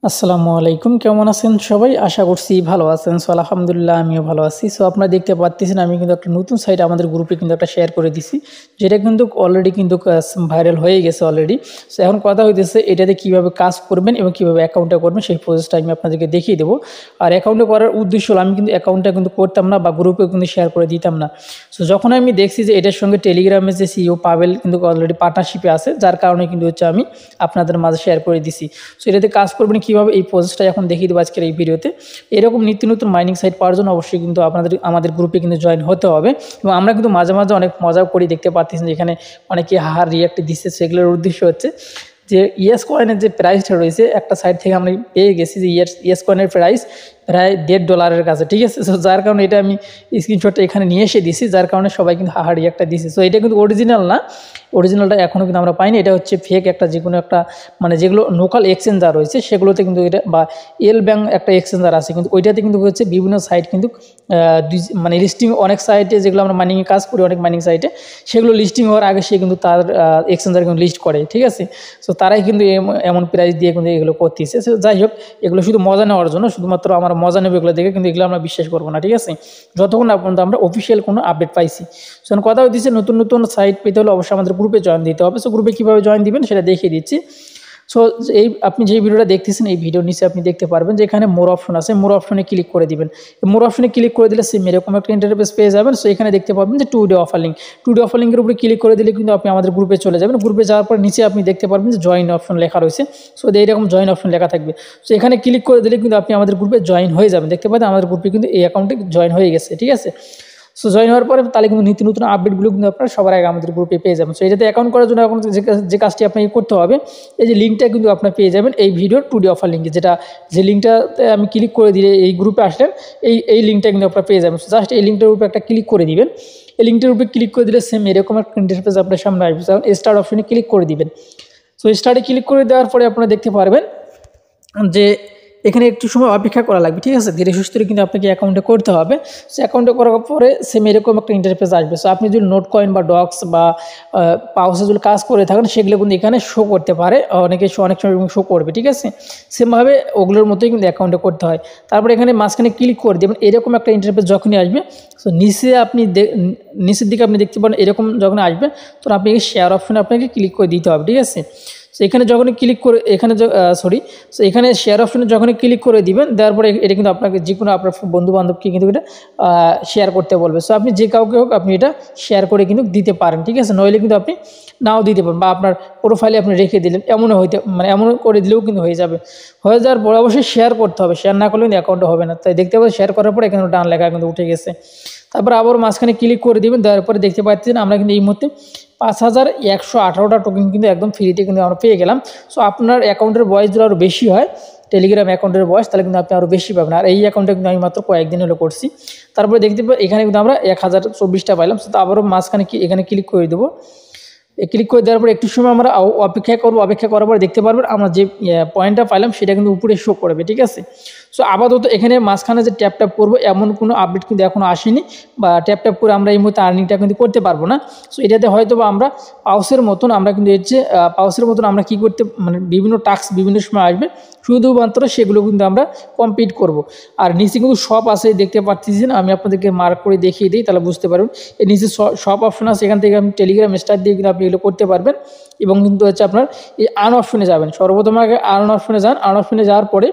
আসসালামু আলাইকুম, কেমন আছেন সবাই? আশা করছি ভালো আছেন। সো আলহামদুলিল্লাহ আমিও ভালো আছি। সো আপনারা দেখতে পাচ্ছেন আমি কিন্তু একটা নতুন সাইট আমাদের গ্রুপে কিন্তু একটা শেয়ার করে দিছি, যেটা কিন্তু অলরেডি কিন্তু ভাইরাল হয়ে গেছে অলরেডি। সো এখন কথা হইতেছে এটাতে কিভাবে কাজ করবেন এবং কিভাবে অ্যাকাউন্টটা করবেন সেই প্রসেসটা আমি আপনাদেরকে দেখিয়ে দেবো। আর অ্যাকাউন্টে করার উদ্দেশ্য হলো আমি কিন্তু অ্যাকাউন্টটা কিন্তু করতাম না বা গ্রুপে কিন্তু শেয়ার করে দিতাম না। সো যখন আমি দেখছি যে এটার সঙ্গে টেলিগ্রামে যে সিইও পাবেল কিন্তু অলরেডি পার্টনারশিপে আছে, যার কারণে কিন্তু আমি আপনাদের মাঝে শেয়ার করে দিছি। সো এটাতে কাজ করবেন কীভাবে এই প্রসেসটা এখন দেখিয়ে দেবো আজকের এই ভিডিওতে। এরকম নিত্য নতুন মাইনিং সাইট পাওয়ার জন্য অবশ্যই কিন্তু আমাদের গ্রুপে কিন্তু জয়েন হতে হবে। এবং আমরা কিন্তু মাঝে মাঝে অনেক মজা করি, দেখতে পাচ্ছেন এখানে অনেকে হার রিয়াক্ট দিচ্ছে। সেগুলোর উদ্দেশ্য হচ্ছে যে ইয়েস কয়েনের যে প্রাইসটা রয়েছে একটা সাইট থেকে আমরা পেয়ে গেছি যে ইয়েস কয়েনের প্রাইস প্রায় $1.5 কাছে, ঠিক আছে। সো যার কারণে এটা আমি স্ক্রিনশটটা এখানে নিয়ে এসে দিছি, যার কারণে সবাই কিন্তু হাহাড়ি একটা দিছি। সো এটা কিন্তু অরিজিনাল না, অরিজিনালটা এখনও কিন্তু আমরা পাইনি। এটা হচ্ছে ফেক একটা, যে কোনো একটা মানে যেগুলো লোকাল এক্সচেঞ্জার রয়েছে সেগুলোতে কিন্তু এটা, বা এল ব্যাংক একটা এক্সচেঞ্জার আছে কিন্তু ওইটাতে কিন্তু হচ্ছে বিভিন্ন সাইট কিন্তু মানে লিস্টিং, অনেক সাইটে যেগুলো আমরা মাইনিংয়ে কাজ করি অনেক মাইনিং সাইটে, সেগুলো লিস্টিং হওয়ার আগে সে কিন্তু তার এক্সচেঞ্জার কিন্তু লিস্ট করে, ঠিক আছে। সো তারাই কিন্তু এমন প্রাইস দিয়ে কিন্তু এগুলো করতেছে। সো যাই হোক, এগুলো শুধু মজা নেওয়ার জন্য, শুধুমাত্র আমার মজা নেবে এগুলো দেখে, কিন্তু এগুলো আমরা বিশ্বাস করবো না, ঠিক আছে, যতক্ষণ না পর্যন্ত আমরা অফিসিয়াল কোনো আপডেট পাইছি। সো কথা হচ্ছে নতুন নতুন সাইট পেতে হলে অবশ্যই আমাদের গ্রুপে জয়েন দিতে হবে। সো গ্রুপে কীভাবে জয়েন দিবেন সেটা দেখিয়ে দিচ্ছি। সো আপনি যে ভিডিওটা দেখতেছেন এই ভিডিওর নিচে আপনি দেখতে পারবেন যে এখানে মোর অপশন আছে, মোর অপশনে ক্লিক করে দিবেন। মোর অপশনে ক্লিক করে দিলে সেম এরকম একটা ইন্টারফেস পেয়ে যাবেন। সো এখানে দেখতে পাবেন যে today offer link, today offer লিঙ্কের উপরে ক্লিক করে দিলে কিন্তু আপনি আমাদের গ্রুপে চলে যাবেন। গ্রুপে যাওয়ার পর নিচে আপনি দেখতে পারবেন যে জয়েন অপশন লেখা রয়েছে। সো এইরকম জয়েন অপশন লেখা থাকবে। সো এখানে ক্লিক করে দিলে কিন্তু আপনি আমাদের গ্রুপে জয়েন হয়ে যাবেন। দেখতে পাবেন আমাদের গ্রুপে কিন্তু এই অ্যাকাউন্টে জয়েন হয়ে গেছে, ঠিক আছে। সো জয়েন হওয়ার পরে তাহলে কিন্তু নিত্য নতুন আপডেটগুলো কিন্তু আপনারা সবার আগে আমাদের গ্রুপে পেয়ে যাবেন। সো এটাতে অ্যাকাউন্ট করার জন্য এখন যে কাজটি আপনাকে করতে হবে, এই যে লিঙ্কটা কিন্তু আপনার পেয়ে যাবেন এই ভিডিওর টু ডে অফার লিঙ্কে, যে লিঙ্কটাতে আমি ক্লিক করে দিলে এই গ্রুপে আসলেন, এই লিঙ্কটা কিন্তু আপনারা পেয়ে যাবেন। জাস্ট এই লিঙ্কটার উপরে একটা ক্লিক করে দিবেন। এই লিঙ্কটার উপরে ক্লিক করে দিলে সেম এরকম একটা ইন্টারফেস আপনার সামনে আসবে। স্টার্ট অপশনে ক্লিক করে দিবেন। সো স্টার্টে ক্লিক করে দেওয়ার পরে আপনারা দেখতে পারবেন যে এখানে একটু সময় অপেক্ষা করা লাগবে, ঠিক আছে। ধীরে সুস্থে কিন্তু আপনাকে অ্যাকাউন্টে করতে হবে। সো অ্যাকাউন্টে করার পরে সেম এরকম একটা ইন্টারফেস আসবে। সো আপনি যদি নোট কয়েন বা ডক্স বা পাউসে যদি কাজ করে থাকেন সেগুলো কিন্তু এখানে শো করতে পারে, অনেক সময় শো করবে, ঠিক আছে। সেমভাবে ওগুলোর মতোই কিন্তু অ্যাকাউন্টে করতে হয়। তারপরে এখানে মাঝখানে ক্লিক করে দেবেন। এরকম একটা ইন্টারফেস যখনই আসবে, সো নিচের দিকে আপনি দেখতে পারেন এরকম যখন আসবে তখন আপনি শেয়ার অপশনে আপনাকে ক্লিক করে দিতে হবে, ঠিক আছে। সো এখানে যখনই ক্লিক করে সো এখানে শেয়ার অপশনে যখনই ক্লিক করে দিবেন, দেওয়ার পরে এটা কিন্তু আপনাকে যে কোনো আপনার বন্ধুবান্ধবকে কিন্তু এটা শেয়ার করতে বলবে। সো আপনি যে কাউকে হোক আপনি এটা শেয়ার করে কিন্তু দিতে পারেন, ঠিক আছে। নইলে কিন্তু আপনি নাও দিতে পারেন, বা আপনার প্রোফাইলে আপনি রেখে দিলেন, এমন করে দিলেও কিন্তু হয়ে যাবে। হয়ে যাওয়ার পরে অবশ্যই শেয়ার করতে হবে, শেয়ার না করলে কিন্তু অ্যাকাউন্টে হবে না। তাই দেখতে পাবেন শেয়ার করার পরে এখানে ডান লেখা কিন্তু উঠে গেছে। তারপর আবার মাঝখানে ক্লিক করে দেবেন। দেওয়ার পরে দেখতে পাচ্ছেন আমরা কিন্তু এই মুহূর্তে 5118টা টোকেন কিন্তু একদম ফ্রিতে কিন্তু আমরা পেয়ে গেলাম। সো আপনার অ্যাকাউন্টের বয়স যদি আরও বেশি হয়, টেলিগ্রাম অ্যাকাউন্টের বয়স, তাহলে কিন্তু আপনি আরও বেশি পাবেন। আর এই অ্যাকাউন্টে কিন্তু আমি মাত্র কয়েকদিন হলো করছি। তারপরে দেখতে পাবেন এখানে কিন্তু আমরা 1024টা পাইলাম। সো আবারও মাঝখানে এখানে ক্লিক করে দেবো। ক্লিক করে দেওয়ার পর একটু সময় আমরা অপেক্ষা করবো। অপেক্ষা করার পর দেখতে পারবেন আমরা যে পয়েন্টটা পাইলাম সেটা কিন্তু উপরে শো করবে, ঠিক আছে। সো আপাতত এখানে মাঝখানে যে ট্যাপ করবো এমন কোনো আপডেট কিন্তু এখনও আসেনি, বা ট্যাপ করে আমরা এই মুহূর্তে আর্নিংটা কিন্তু করতে পারবো না। সো এটাতে হয়তো বা আমরা পাউসের মতন আমরা কী করতে, মানে বিভিন্ন টাস্ক বিভিন্ন সময় আসবে, শুধুমাত্র সেগুলো কিন্তু আমরা কমপ্লিট করব। আর নিচে কিন্তু শপ আছে, দেখতে পাচ্ছেন, আমি আপনাদেরকে মার্ক করে দেখিয়ে দিই তাহলে বুঝতে পারবেন। এর নিচে শপ অপশন আছে, এখান থেকে আপনি টেলিগ্রাম স্টার দিয়ে কিন্তু আপনি এগুলো করতে পারবেন। এবং কিন্তু আপনার এই আর্ন অপশনে যাবেন, সর্বপ্রথম আগে আর্ন অপশনে যান। আর্ন অপশনে যাওয়ার পরে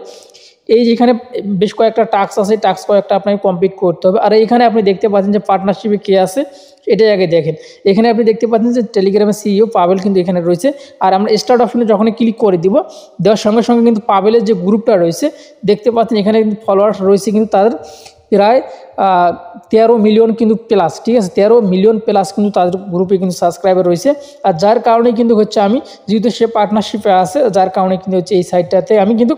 এই যেখানে বেশ কয়েকটা টাস্ক আছে, টাস্ক কয়েকটা আপনাকে কমপ্লিট করতে হবে। আর এইখানে আপনি দেখতে পাচ্ছেন যে পার্টনারশিপে কে আছে এটাই আগে দেখেন। এখানে আপনি দেখতে পাচ্ছেন যে টেলিগ্রামের সিইও পাবেল কিন্তু এখানে রয়েছে। আর আমরা স্টার্ট অপশনে যখনই ক্লিক করে দিব, দেওয়ার সঙ্গে সঙ্গে কিন্তু পাবেলের যে গ্রুপটা রয়েছে দেখতে পাচ্ছেন এখানে কিন্তু ফলোয়ার্স রয়েছে কিন্তু তাদের প্রায় 13 মিলিয়ন কিন্তু প্লাস, ঠিক আছে। 13 মিলিয়ন প্লাস কিন্তু তাদের গ্রুপে কিন্তু সাবস্ক্রাইবার রয়েছে। আর যার কারণে কিন্তু আমি যেহেতু সে পার্টনারশিপে আছে, যার কারণে কিন্তু এই সাইটটাতে আমি কিন্তু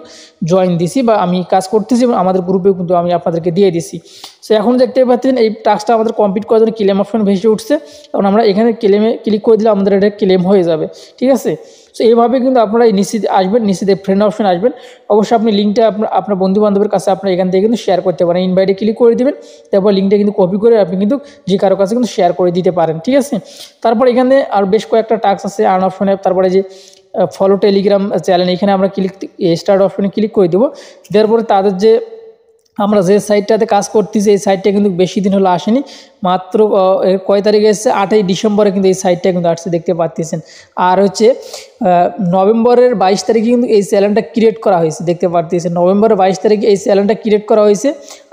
জয়েন দিছি বা আমি কাজ করতেছি, এবং আমাদের গ্রুপেও কিন্তু আমি আপনাদেরকে দিয়ে দিছি। সো এখন দেখতে পাচ্ছেন এই টাস্কটা আমাদের কমপ্লিট করার জন্য ক্লেম অপশন ভেসে উঠছে, কারণ আমরা এখানে ক্লেমে ক্লিক করে দিলে আমাদের এটা ক্লেম হয়ে যাবে, ঠিক আছে। সো এইভাবে কিন্তু আপনারা এই নিচে আসবেন, নিচে ফ্রেন্ড অপশন আসবেন। অবশ্যই আপনি লিঙ্কটা আপনার বন্ধুবান্ধবের কাছে আপনার এখান থেকে কিন্তু শেয়ার করতে পারেন। ইনভাইটে ক্লিক করে দেবেন, তারপর লিঙ্কটা কিন্তু কপি করে আপনি কিন্তু যে কারো কাছে কিন্তু শেয়ার করে দিতে পারেন, ঠিক আছে। তারপর এখানে আর বেশ কয়েকটা টাস্ক আছে আর্ন অপশনে। তারপরে যে ফলো টেলিগ্রাম চ্যানেল, এখানে আমরা স্টার্ট অপশনে ক্লিক করে দেবো। দেওয়ার পরে তাদের যে আমরা যে সাইটটাতে কাজ করতেছি এই সাইটটা কিন্তু বেশি দিন হলো আসেনি, মাত্র কয় তারিখে এসেছে 8ই ডিসেম্বরে কিন্তু এই সাইটটা কিন্তু আসছে, দেখতে পাচ্ছেন। আর হচ্ছে নভেম্বরের 22 তারিখে কিন্তু এই চ্যানেলটা ক্রিয়েট করা হয়েছে, দেখতে পাচ্ছেন। নভেম্বরের 22 তারিখে এই চ্যানেলটা ক্রিয়েট করা হয়েছে,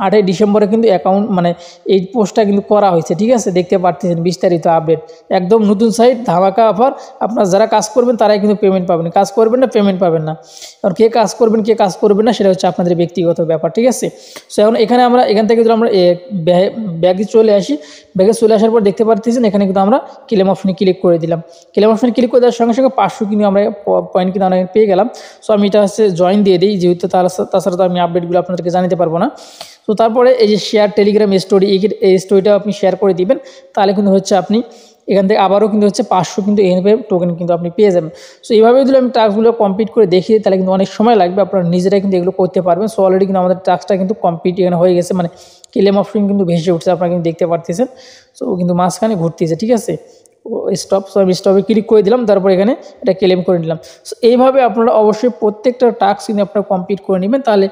8ই ডিসেম্বরে কিন্তু অ্যাকাউন্ট মানে এই পোস্টটা কিন্তু করা হয়েছে, ঠিক আছে, দেখতে পাচ্ছেন। বিস্তারিত আপডেট, একদম নতুন সাইট, ধামাকা অফার। আপনারা যারা কাজ করবেন তারাই কিন্তু পেমেন্ট পাবেন, কাজ করবেন না পেমেন্ট পাবেন না। কারণ কে কাজ করবেন কে কাজ করবেন না সেটা হচ্ছে আপনাদের ব্যক্তিগত ব্যাপার, ঠিক আছে। সো এখন এখানে আমরা এখান থেকে যদি আমরা ব্যাগে চলে আসি, ব্যাগে চলে আসার পর দেখতে পাচ্ছেন এখানে কিন্তু আমরা ক্লেম অপশনে ক্লিক করে দিলাম। ক্লেম অপশনে ক্লিক করে দেওয়ার সঙ্গে সঙ্গে 500 কিন্তু আমরা পয়েন্ট কিন্তু আমরা পেয়ে গেলাম। সো আমি এটা হচ্ছে জয়েন দিয়ে দিই, যেহেতু তাছাড়া তো আমি আপডেটগুলো আপনাদেরকে জানাতে পারবো না। তো তারপরে এই যে শেয়ার টেলিগ্রাম স্টোরি, এই স্টোরিটা আপনি শেয়ার করে দিবেন, তাহলে কিন্তু হচ্ছে আপনি এখান থেকে আবারও কিন্তু হচ্ছে 500 কিন্তু এনপি টোকেন কিন্তু আপনি পেয়ে যাবেন। সো এইভাবে যদি আমি টাস্কগুলো কমপ্লিট করে দেখি তাহলে কিন্তু অনেক সময় লাগবে, আপনারা নিজেরাই কিন্তু এগুলো করতে পারবেন। সো অলরেডি কিন্তু আমাদের টাস্কটা কিন্তু কমপ্লিট এখানে হয়ে গেছে, মানে ক্লেম অপশন কিন্তু ভেসে উঠছে, আপনারা কিন্তু দেখতে পারতেছেন। সো কিন্তু মাঝখানে ঘুরতেছে, ঠিক আছে, স্টপ। সো আমি স্টপে ক্লিক করে দিলাম, তারপর এখানে এটা ক্লেম করে নিলাম। সো এইভাবে আপনারা অবশ্যই প্রত্যেকটা টাস্ক কিন্তু আপনারা কমপ্লিট করে নেবেন, তাহলে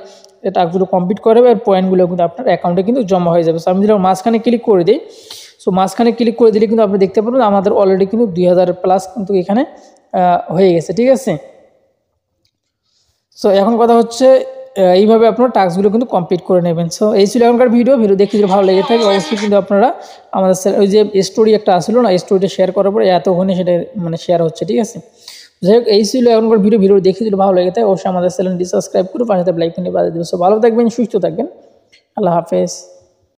টাস্কগুলো কমপ্লিট করে আর পয়েন্টগুলো কিন্তু আপনার অ্যাকাউন্টে কিন্তু জমা হয়ে যাবে। সো আমি যদি মাঝখানে ক্লিক করে দিই, সো মাঝখানে ক্লিক করে দিলে কিন্তু আপনি দেখতে পারবেন আমাদের অলরেডি কিন্তু 2000 প্লাস কিন্তু এখানে হয়ে গেছে, ঠিক আছে। সো এখন কথা হচ্ছে এইভাবে আপনারা টাস্কগুলো কিন্তু কমপ্লিট করে নেবেন। সো এই ছিল এখনকার ভিডিও দেখতে যদি ভালো লেগে থাকে অবশ্যই কিন্তু আপনারা আমাদের ওই যে স্টোরি একটা আসলো না, স্টোরিটা শেয়ার করার পরে এতক্ষণে সেটা মানে শেয়ার হচ্ছে, ঠিক আছে। যাই হোক, এই ছিল এখনকার ভিডিও দেখে যদি ভালো লেগে থাকে অবশ্যই আমাদের চ্যানেলটি সাবস্ক্রাইব করে পাশে লাইক করে বাজিয়ে দেবেন। সো ভালো থাকবেন, সুস্থ থাকবেন, আল্লাহ হাফেজ।